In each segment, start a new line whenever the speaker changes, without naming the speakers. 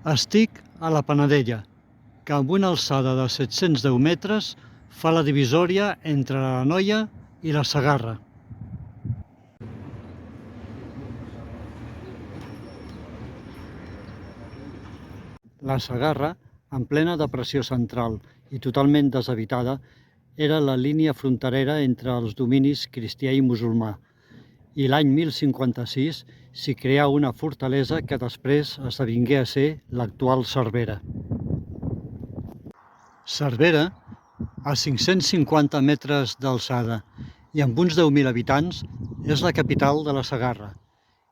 Estic a la Panadella, que amb una alçada de 710 metres fa la divisòria entre l'Anoia i la Segarra. La Segarra, en plena depressió central i totalment deshabitada, era la línia fronterera entre els dominis cristià i musulmà, i l'any 1056 s'hi creà una fortalesa que després esdevingué a ser l'actual Cervera. Cervera, a 550 metres d'alçada i amb uns 10.000 habitants, és la capital de la Segarra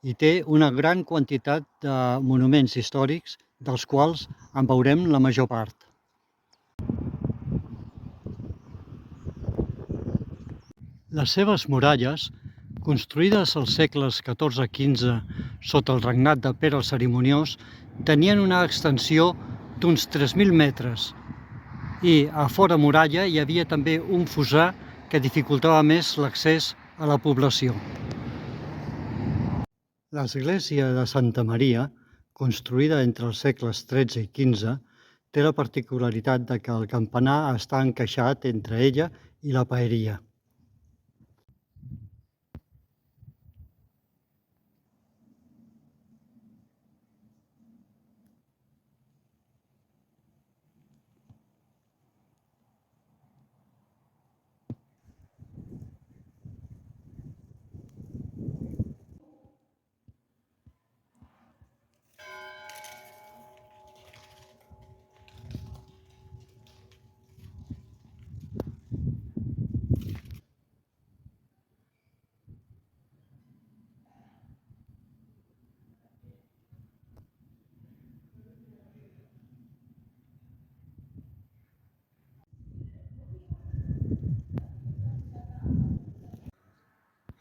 i té una gran quantitat de monuments històrics, dels quals en veurem la major part. Les seves muralles, construïdes als segles XIV-XV sota el regnat de Pere el Cerimoniós, tenien una extensió d'uns 3.000 metres i a fora muralla hi havia també un fossar que dificultava més l'accés a la població. L'església de Santa Maria, construïda entre els segles XIII i XV, té la particularitat de que el campanar està encaixat entre ella i la paeria.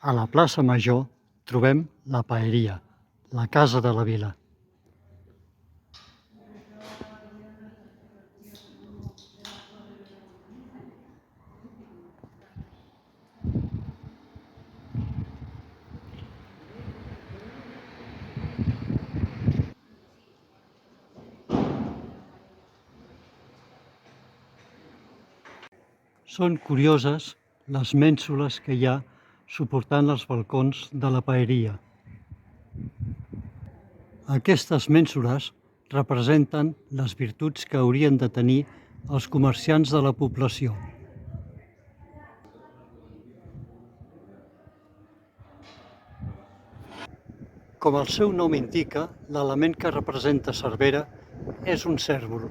A la plaça Major trobem la paeria, la casa de la vila. Són curioses les mènsules que hi ha suportant els balcons de la paeria. Aquestes mènsules representen les virtuts que haurien de tenir els comerciants de la població. Com el seu nom indica, l'element que representa Cervera és un cérvol.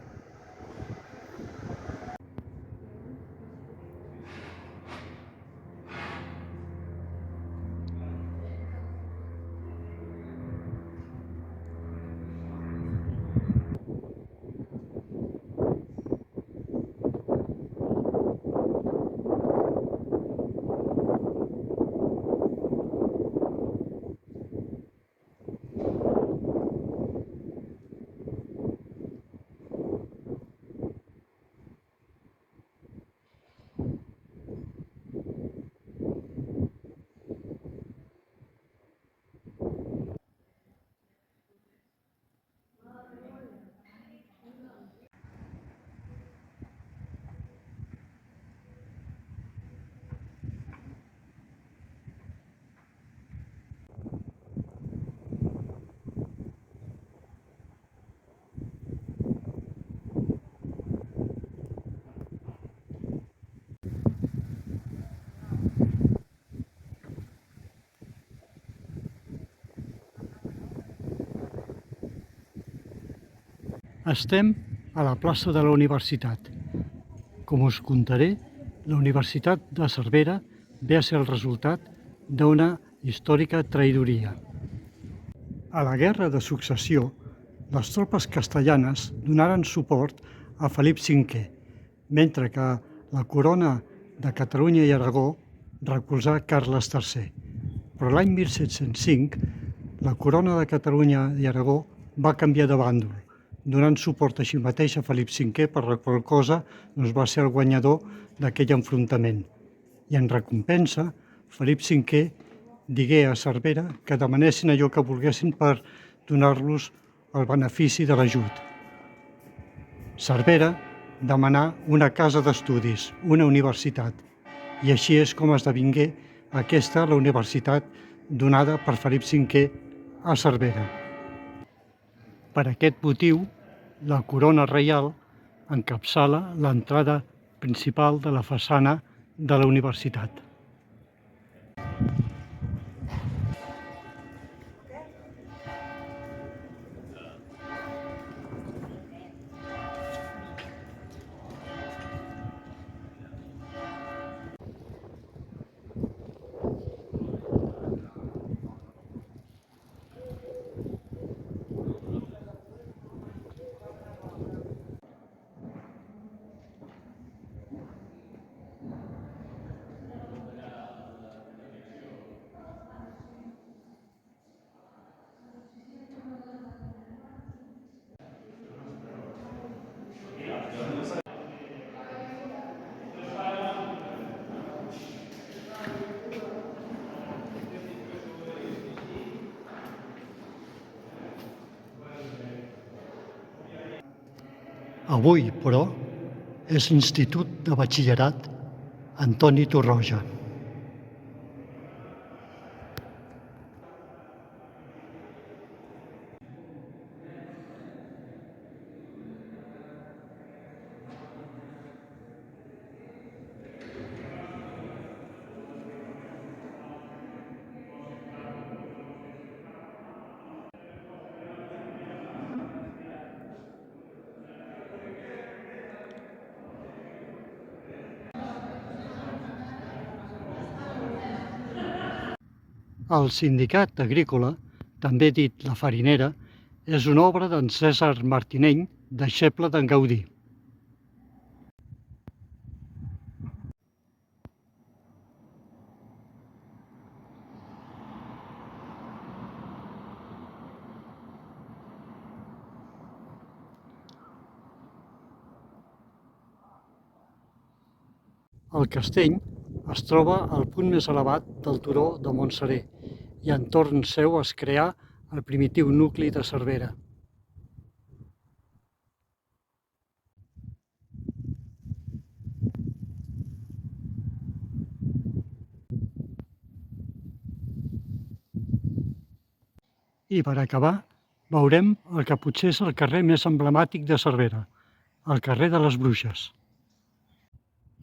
Estem a la plaça de la Universitat. Com us contaré, la Universitat de Cervera ve a ser el resultat d'una històrica traïdoria. A la Guerra de Successió, les tropes castellanes donaren suport a Felip V, mentre que la corona de Catalunya i Aragó recolzà Carles III. Però l'any 1705, la corona de Catalunya i Aragó va canviar de bàndol, donant suport així mateix a Felip V, per la qual cosa va ser el guanyador d'aquell enfrontament. I en recompensa, Felip V digué a Cervera que demanessin allò que volguessin per donar-los el benefici de l'ajut. Cervera demanà una casa d'estudis, una universitat, i així és com esdevingué aquesta la universitat donada per Felip V a Cervera. Per aquest motiu, la corona reial encapçala l'entrada principal de la façana de la universitat. Avui, però, és l'Institut de Batxillerat Antoni Torroja. El Sindicat Agrícola, també dit La Farinera, és una obra d'en Cèsar Martineny, deixeble d'en Gaudí. El castell es troba al punt més elevat del turó de Montserè i entorn seu es creà el primitiu nucli de Cervera. I per acabar, veurem el que potser és el carrer més emblemàtic de Cervera, el carrer de les Bruixes.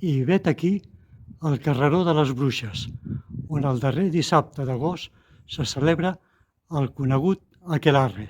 I vet aquí el carreró de les Bruixes, on el darrer dissabte d'agost se celebra el conegut aquelarre.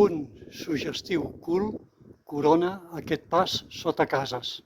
Un suggestiu cul corona aquest pas sota cases.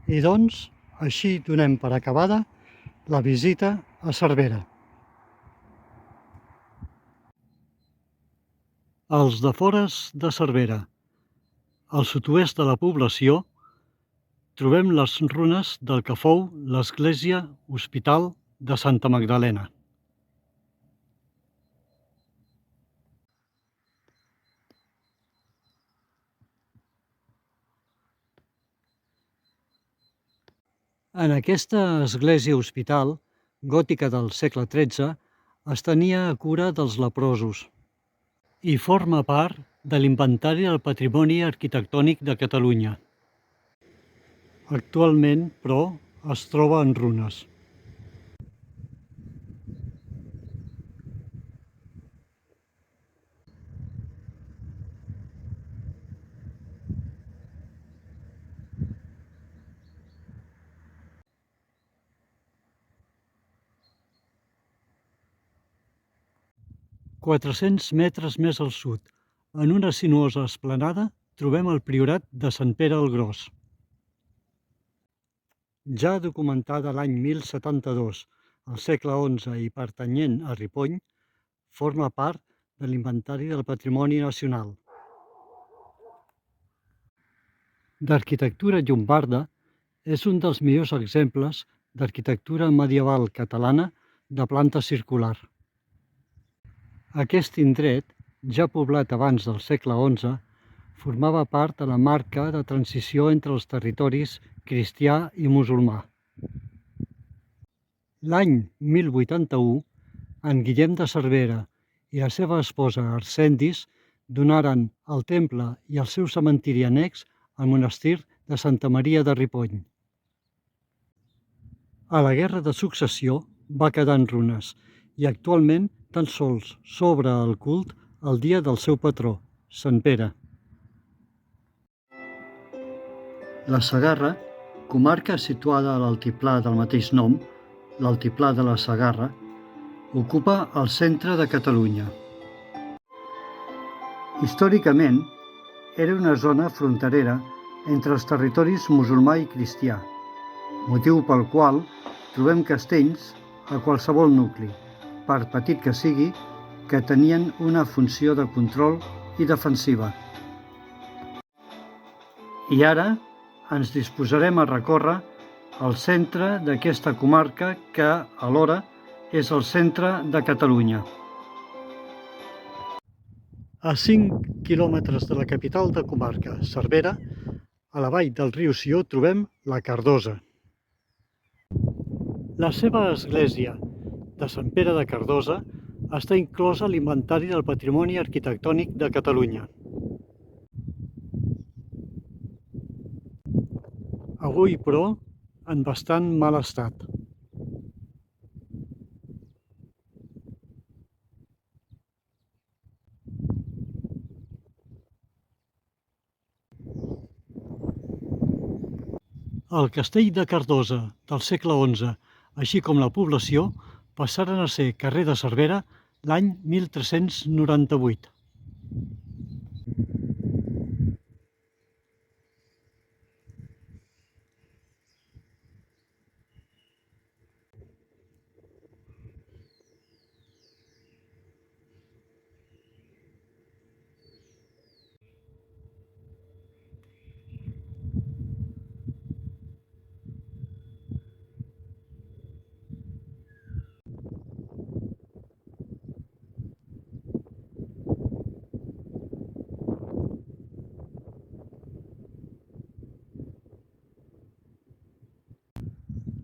I doncs, així donem per acabada la visita a Cervera. Els defores de Cervera. Al sud-oest de la població trobem les runes del que fou l'església hospital de Santa Magdalena. En aquesta església hospital, gòtica del segle XIII, es tenia a cura dels leprosos i forma part de l'Inventari del Patrimoni Arquitectònic de Catalunya. Actualment, però, es troba en runes. Quatre-cents metres més al sud, en una sinuosa esplanada, trobem el Priorat de Sant Pere el Gros. Ja documentada l'any 1072, al segle XI i pertanyent a Ripoll, forma part de l'Inventari del Patrimoni Nacional. D'arquitectura llombarda, és un dels millors exemples d'arquitectura medieval catalana de planta circular. Aquest indret, ja poblat abans del segle XI, formava part de la marca de transició entre els territoris cristià i musulmà. L'any 1081, en Guillem de Cervera i la seva esposa Arcendis donaren el temple i el seu cementiri annex al monestir de Santa Maria de Ripoll. A la Guerra de Successió va quedar en runes i actualment tan sols s'obre el cult el dia del seu patró, Sant Pere. La Segarra, comarca situada a l'altiplà del mateix nom, l'altiplà de la Segarra, ocupa el centre de Catalunya. Històricament, era una zona fronterera entre els territoris musulmà i cristià, motiu pel qual trobem castells a qualsevol nucli, per petit que sigui, que tenien una funció de control i defensiva. I ara ens disposarem a recórrer el centre d'aquesta comarca que, alhora, és el centre de Catalunya. A 5 quilòmetres de la capital de comarca, Cervera, a la vall del riu Sió trobem la Cardosa. La seva església de Sant Pere de Cardosa està inclosa a l'Inventari del Patrimoni Arquitectònic de Catalunya. Avui, però, en bastant mal estat. El castell de Cardosa del segle XI, així com la població, passaren a ser carrer de Cervera l'any 1398.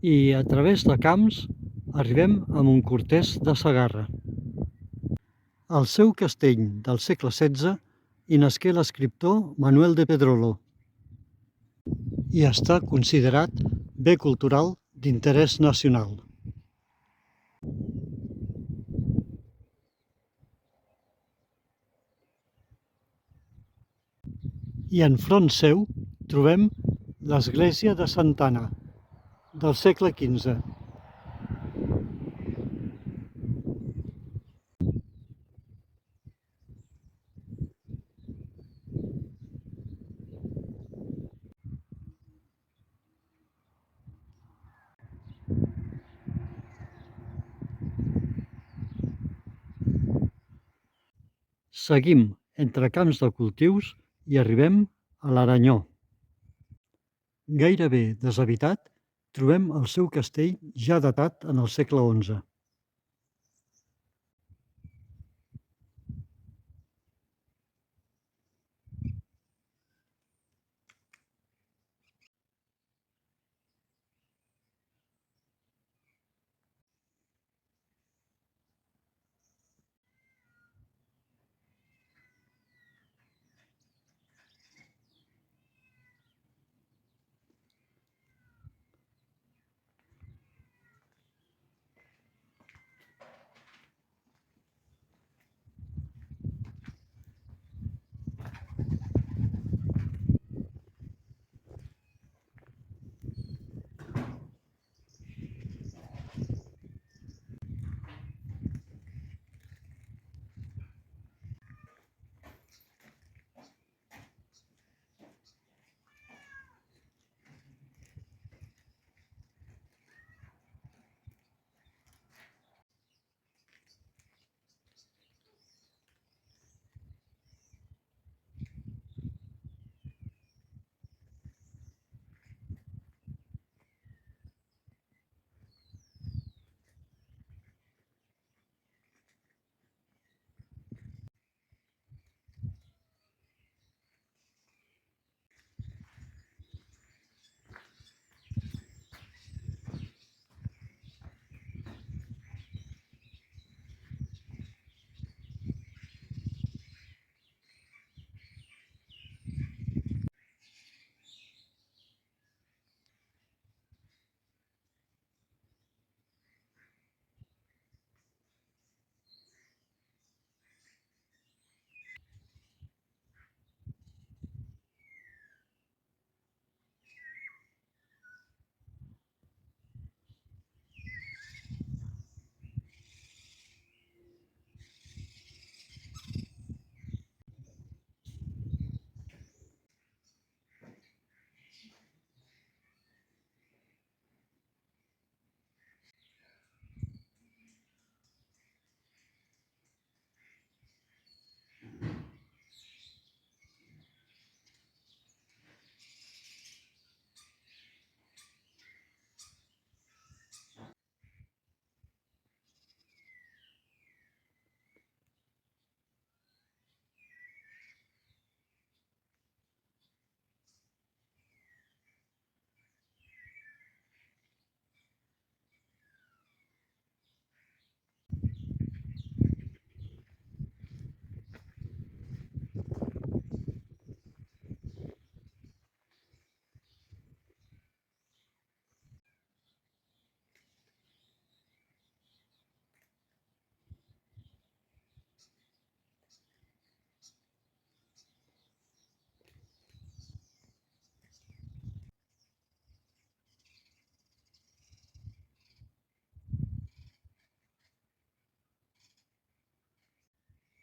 I a través de camps arribem a Montcortès de Segarra. Al seu castell del segle XVI hi nasqué l'escriptor Manuel de Pedrolo i està considerat bé cultural d'interès nacional. I enfront seu trobem l'església de Santa Anna, del segle XV. Seguim entre camps de cultius i arribem a l'Aranyó. Gairebé deshabitat, trobem el seu castell ja datat en el segle XI.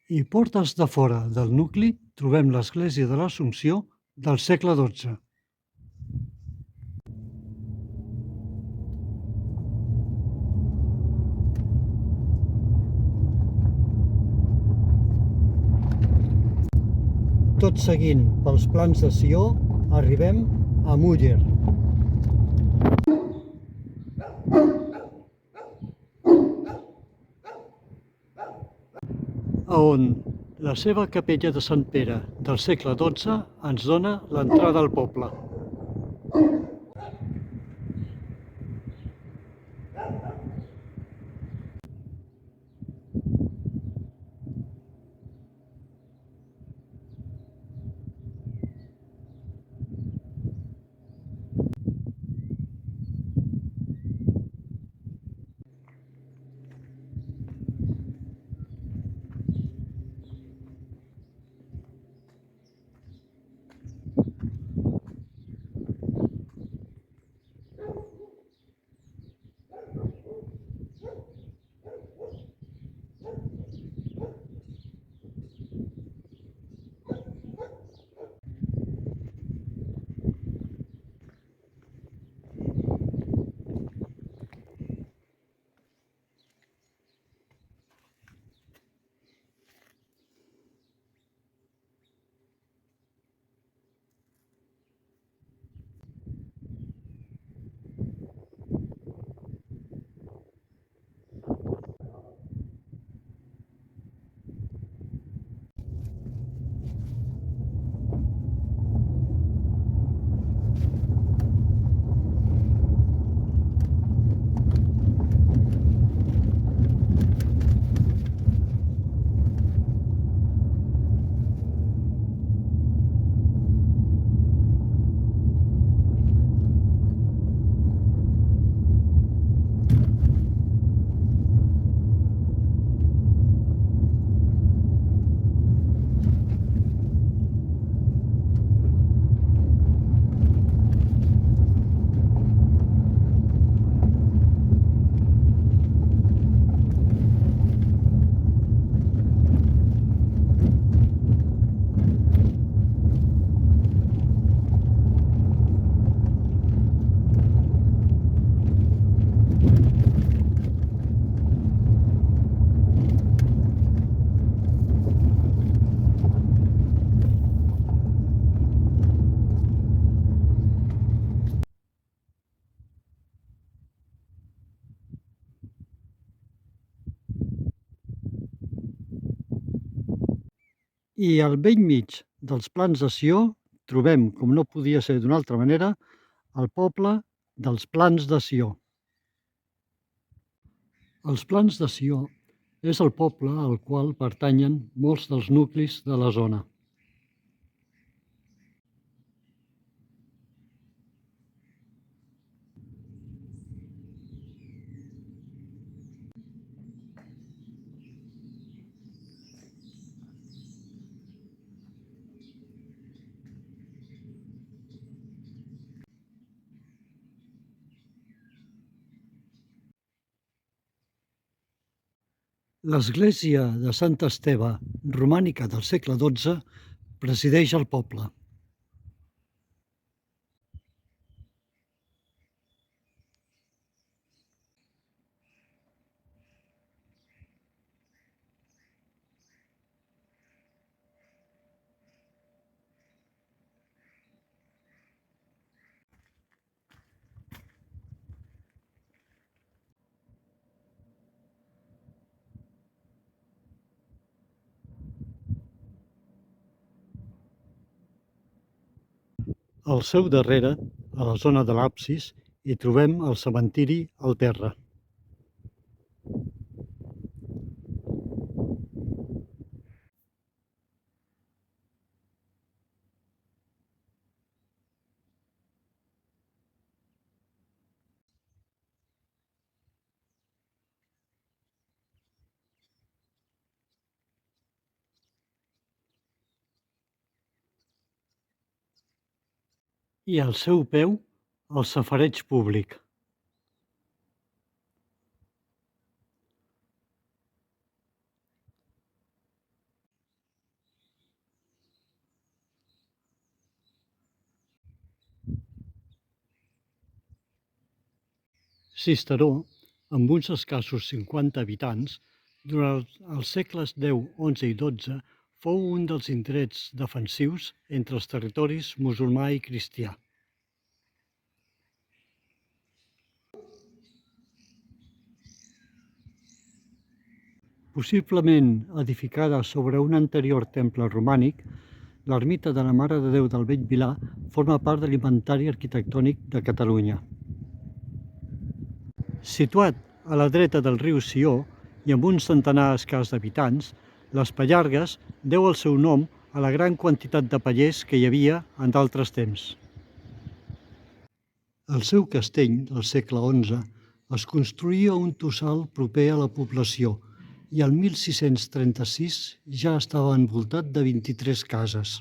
I portes de fora del nucli trobem l'església de l'Assumpció del segle XII. Tot seguint pels plans de Sió, arribem a Múller. On la seva capella de Sant Pere del segle XII ens dona l'entrada al poble. I al bell mig dels plans de Sió trobem, com no podia ser d'una altra manera, el poble dels Plans de Sió. Els Plans de Sió és el poble al qual pertanyen molts dels nuclis de la zona. L'església de Sant Esteve, romànica del segle XII, presideix el poble. Al seu darrere, a la zona de l'absis, hi trobem el cementiri al terra. I al seu peu, el safareig públic. Sisteró, amb uns escassos 50 habitants, durant els segles X, XI i XII fou un dels indrets defensius entre els territoris musulmà i cristià. Possiblement edificada sobre un anterior temple romànic, l'ermita de la Mare de Déu del Vell Vilar forma part de l'Inventari Arquitectònic de Catalunya. Situat a la dreta del riu Sió i amb un centenar escàs d'habitants, les Pallargues deu el seu nom a la gran quantitat de pallers que hi havia en d'altres temps. El seu castell, del segle XI, es construïa a un tossal proper a la població i el 1636 ja estava envoltat de 23 cases.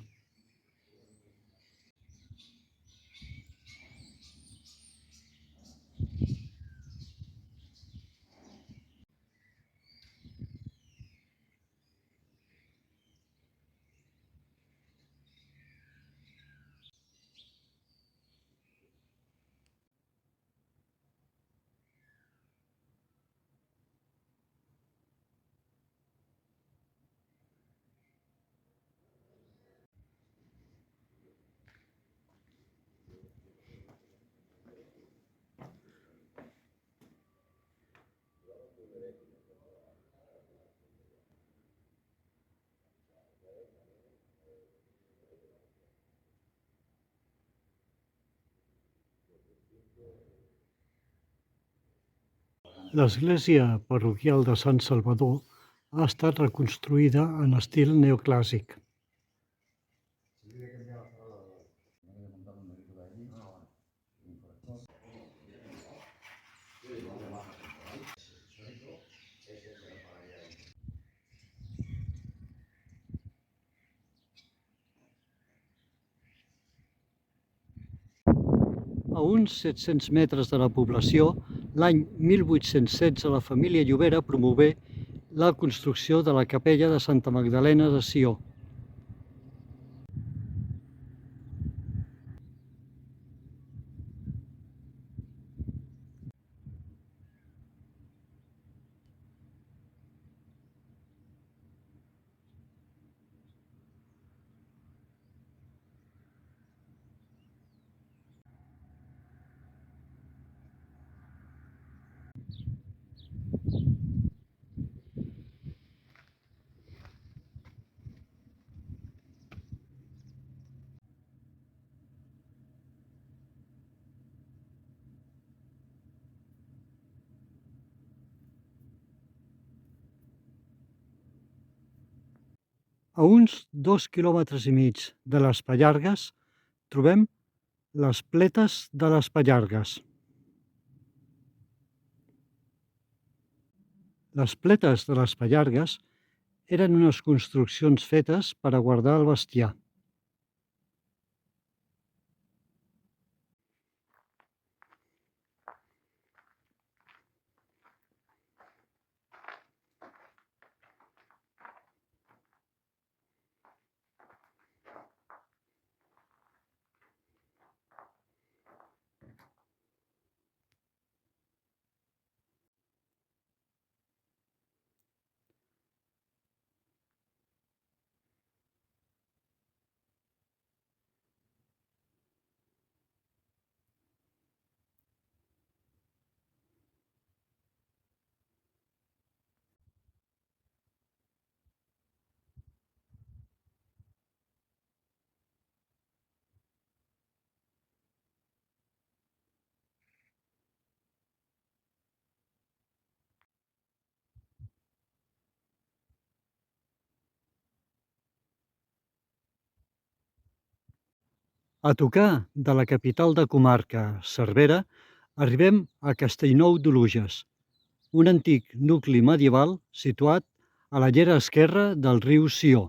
L'església parroquial de Sant Salvador ha estat reconstruïda en estil neoclàssic. A uns 700 metres de la població, l'any 1816 la família Llobera promogué la construcció de la capella de Santa Magdalena de Sió. A uns 2,5 quilòmetres de les Pallargues trobem les Pletes de les Pallargues. Les Pletes de les Pallargues eren unes construccions fetes per a guardar el bestiar. A tocar de la capital de comarca, Cervera, arribem a Castellnou d'Oluges, un antic nucli medieval situat a la llera esquerra del riu Sió.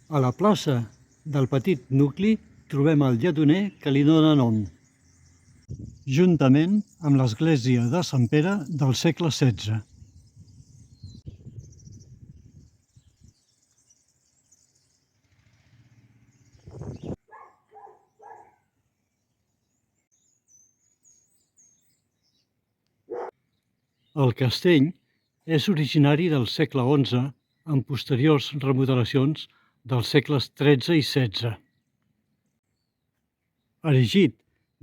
A la plaça del petit nucli trobem el lledoner que li dóna nom, juntament amb l'església de Sant Pere del segle XVI. El castell és originari del segle XI amb posteriors remodelacions dels segles XIII i XVI. Erigit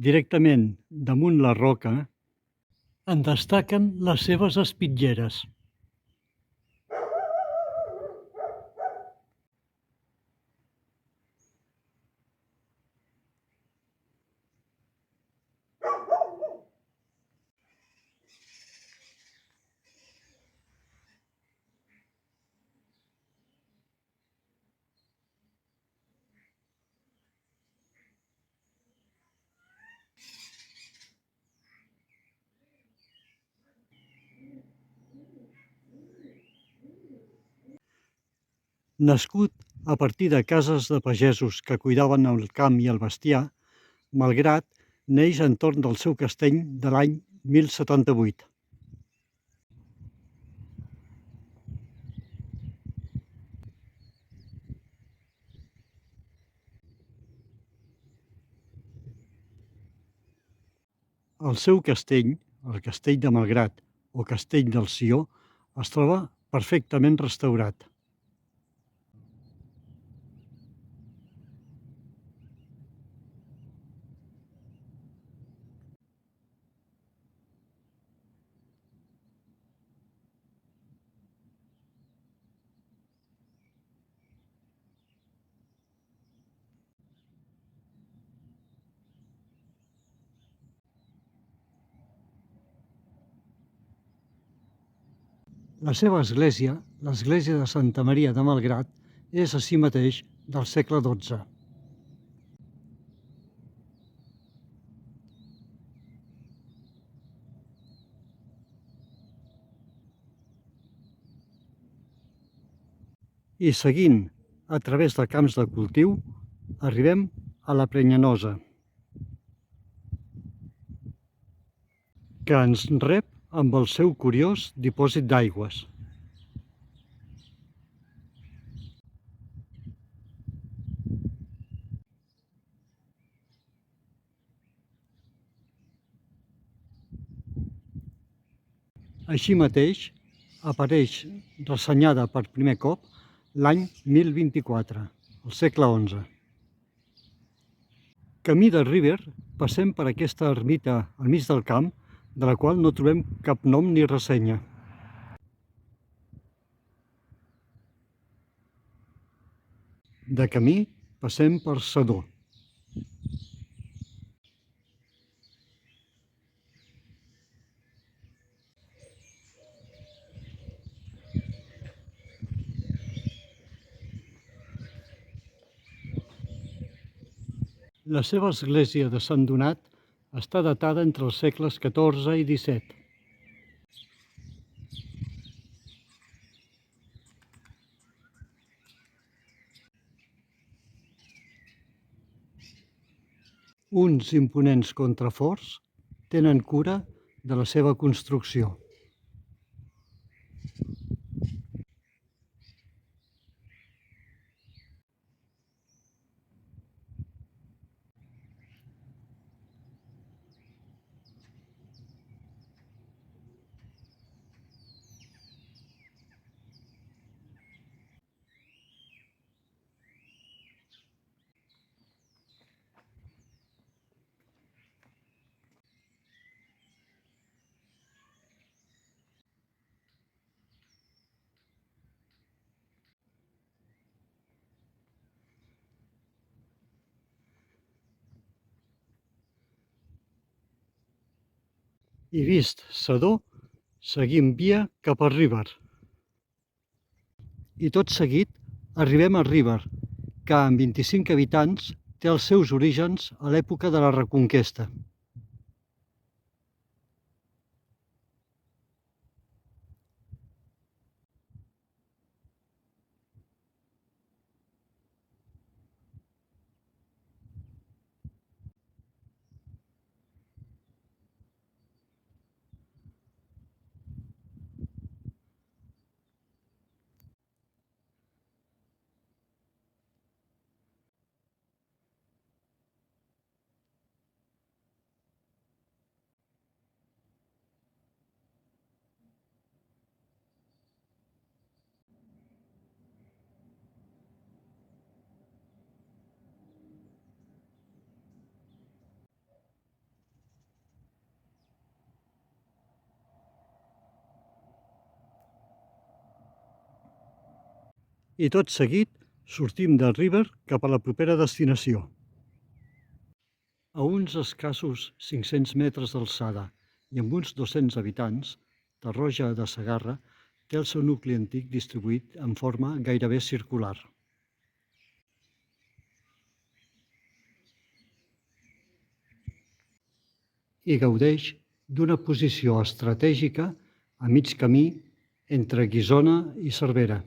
directament damunt la roca, en destaquen les seves espitlleres. Nascut a partir de cases de pagesos que cuidaven el camp i el bestiar, Malgrat neix entorn del seu castell de l'any 1078. El seu castell, el castell de Malgrat o castell del Sió, es troba perfectament restaurat. La seva església, l'església de Santa Maria de Malgrat, és així mateix del segle XII. I seguint a través de camps de cultiu, arribem a la Prenyanosa, que ens rep amb el seu curiós dipòsit d'aigües. Així mateix, apareix ressenyada per primer cop l'any 1024, al segle XI. Camí de Riber, passem per aquesta ermita al mig del camp, de la qual no trobem cap nom ni ressenya. De camí passem per Sedó. La seva església de Sant Donat està datada entre els segles XIV i XVII. Uns imponents contraforts tenen cura de la seva construcció. I vist Sedó, seguim via cap a Ríber. I tot seguit arribem a Ríber, que amb 25 habitants té els seus orígens a l'època de la Reconquesta. I tot seguit sortim de Ríber cap a la propera destinació. A uns escassos 500 metres d'alçada i amb uns 200 habitants, Tarroja de Segarra té el seu nucli antic distribuït en forma gairebé circular. I gaudeix d'una posició estratègica a mig camí entre Guissona i Cervera.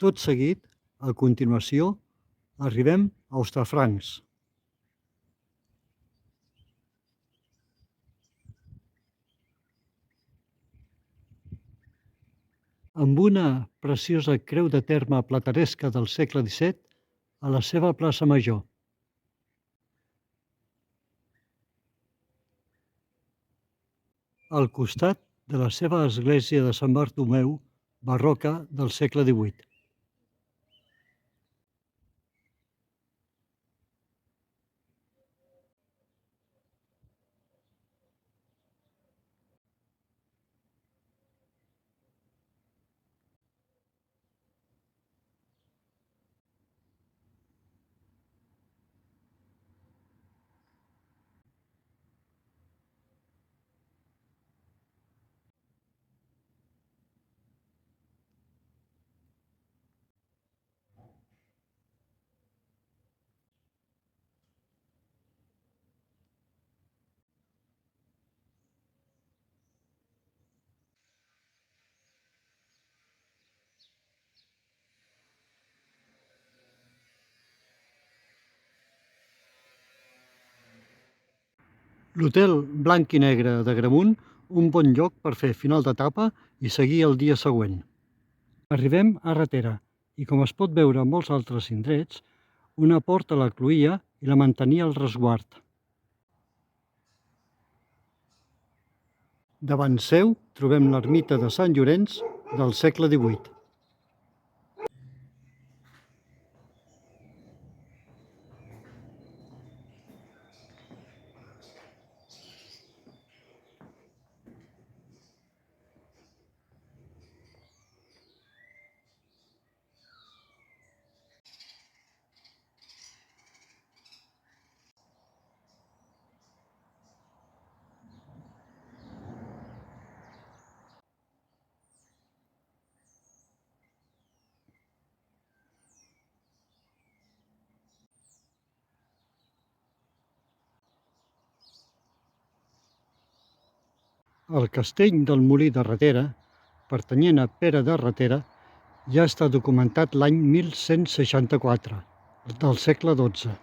Tot seguit, a continuació, arribem a Hostafrancs. Amb una preciosa creu de terme plateresca del segle XVII a la seva plaça major. Al costat de la seva església de Sant Bartomeu, barroca del segle XVIII. L'hotel Blanc i Negre d'Agramunt, un bon lloc per fer final d'etapa i seguir el dia següent. Arribem a Ratera i, com es pot veure en molts altres indrets, una porta la cloïa i la mantenia al resguard. Davant seu trobem l'ermita de Sant Llorenç del segle XVIII. El castell del Molí de Ratera, pertanyent a Pere de Ratera, ja està documentat l'any 1164, del segle XII.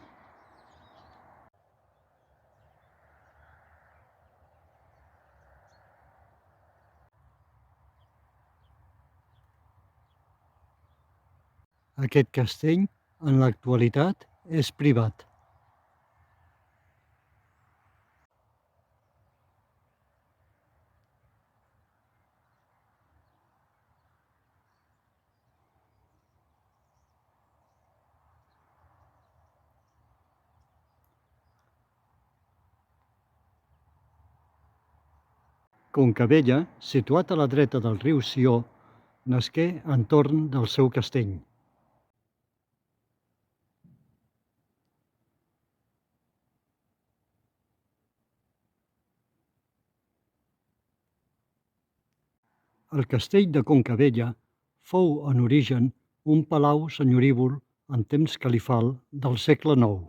Aquest castell, en l'actualitat, és privat. Concabella, situat a la dreta del riu Sió, nasqué entorn del seu castell. El castell de Concabella fou en origen un palau senyorívol en temps califal del segle IX.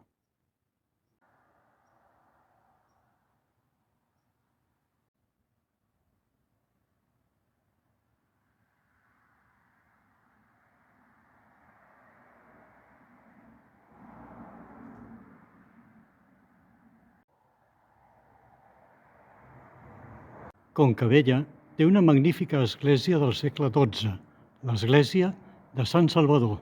Concabella té una magnífica església del segle XII, l'església de Sant Salvador.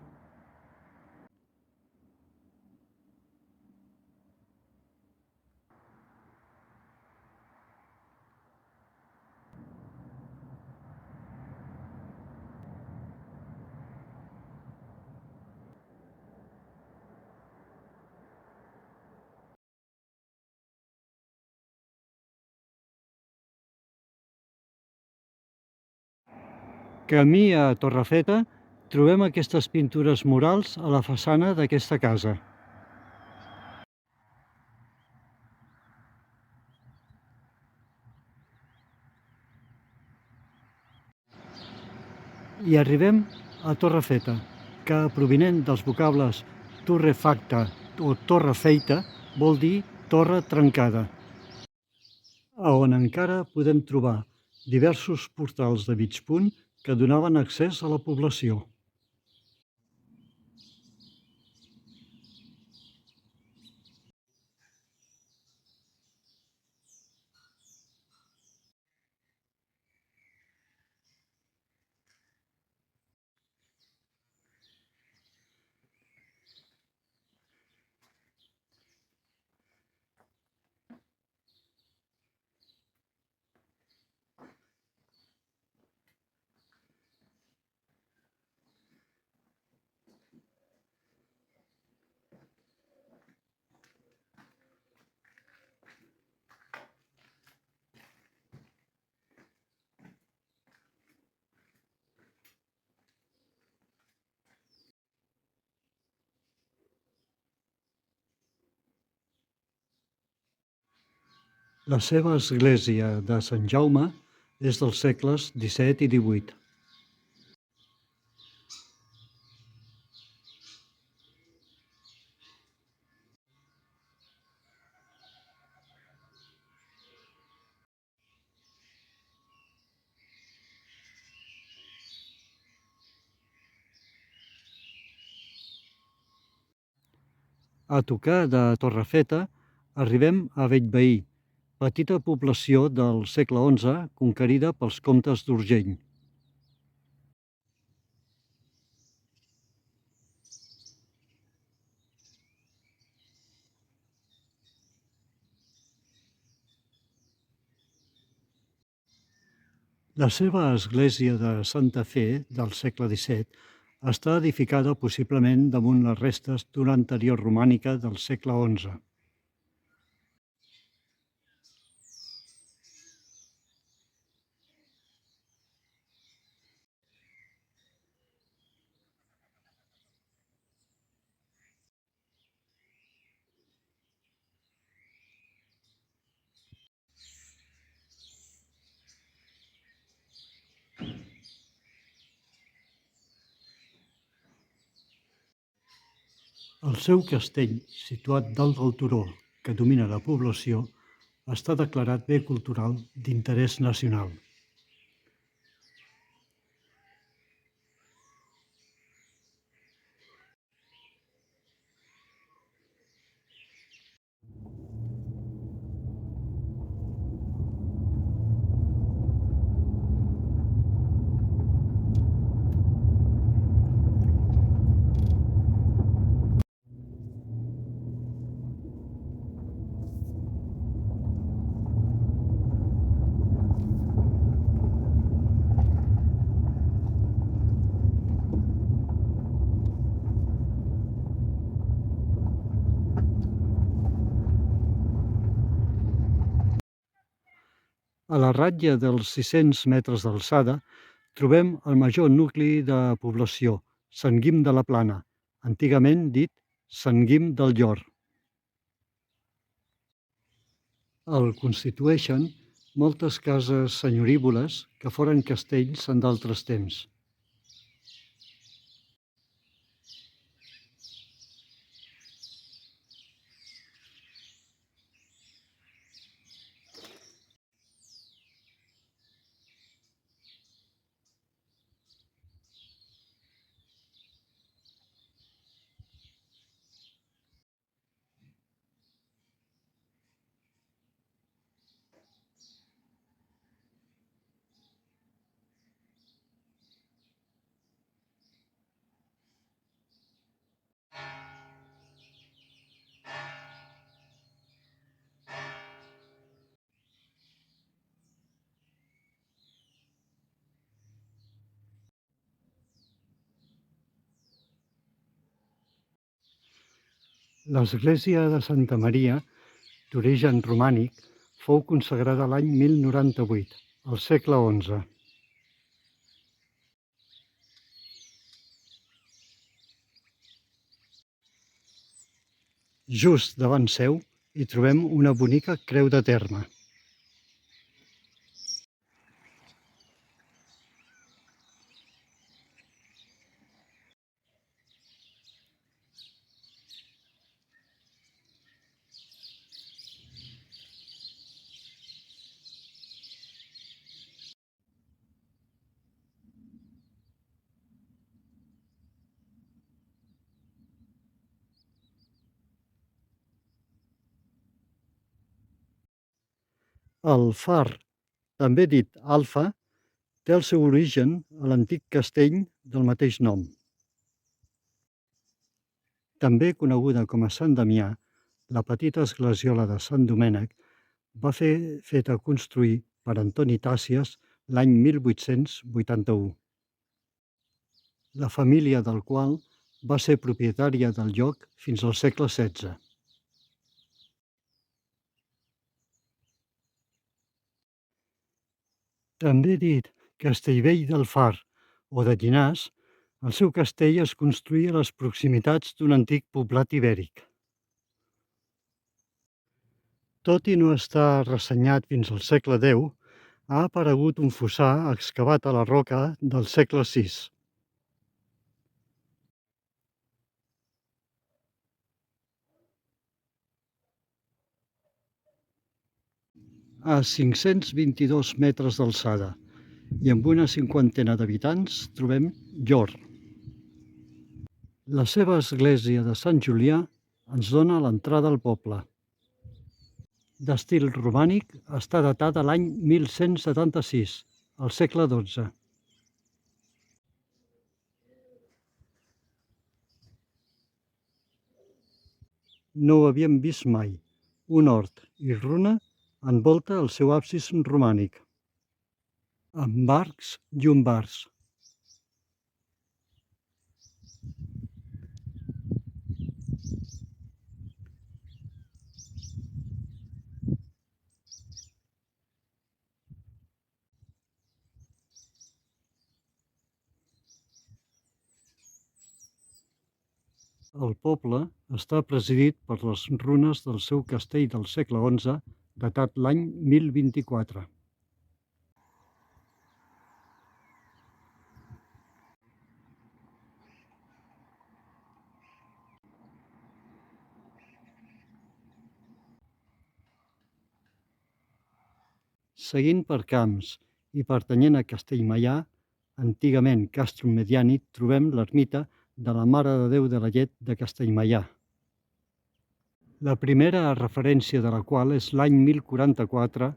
Camí a Torrefeta trobem aquestes pintures murals a la façana d'aquesta casa. I arribem a Torrefeta, que provinent dels vocables torrefacta o torrefeita vol dir torre trencada, on encara podem trobar diversos portals de mig punt que donaven accés a la població. La seva església de Sant Jaume és dels segles XVII i XVIII. A tocar de Torrefeta arribem a Bellveí, Petita població del segle XI conquerida pels comtes d'Urgell. La seva església de Santa Fe del segle XVII està edificada possiblement damunt les restes d'una anterior romànica del segle XI. El seu castell, situat dalt del turó que domina la població, està declarat bé cultural d'interès nacional. A la ratlla dels 600 metres d'alçada trobem el major nucli de població, Sant Guim de la Plana, antigament dit Sant Guim del Llor. El constitueixen moltes cases senyorívoles que foren castells en d'altres temps. L'església de Santa Maria, d'origen romànic, fou consagrada l'any 1098, al segle XI. Just davant seu hi trobem una bonica creu de terme. El far, també dit Alfa, té el seu origen a l'antic castell del mateix nom. També coneguda com a Sant Damià, la petita esglesiola de Sant Domènec va ser feta construir per Antoni Tàssies l'any 1881. La família del qual va ser propietària del lloc fins al segle XVI. També dit Castellvell del Far o de Llinars, el seu castell es construí a les proximitats d'un antic poblat ibèric. Tot i no estar ressenyat fins al segle X, ha aparegut un fossar excavat a la roca del segle VI. A 522 metres d'alçada i amb una cinquantena d'habitants trobem Llor. La seva església de Sant Julià ens dona l'entrada al poble. d'estil romànic, està datada a l'any 1176, al segle XII. No ho havíem vist mai. Un hort i runa envolta el seu absis romànic, amb arcs llombards. El poble està presidit per les runes del seu castell del segle XI, datat l'any 1024. Seguint per camps i pertanyent a Castellmaià, antigament Castrum Mediani, trobem l'ermita de la Mare de Déu de la Llet de Castellmaià. La primera referència de la qual és l'any 1044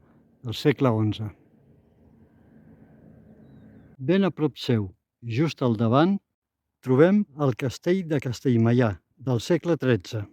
del segle XI. Ben a prop seu, just al davant, trobem el castell de Castellmaià, del segle XIII.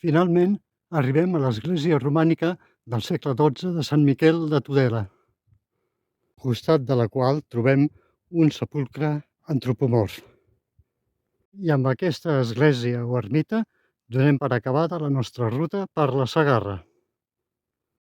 Finalment, arribem a l'església romànica del segle XII de Sant Miquel de Tudela, al costat de la qual trobem un sepulcre antropomorf. I amb aquesta església o ermita donem per acabada la nostra ruta per la Segarra.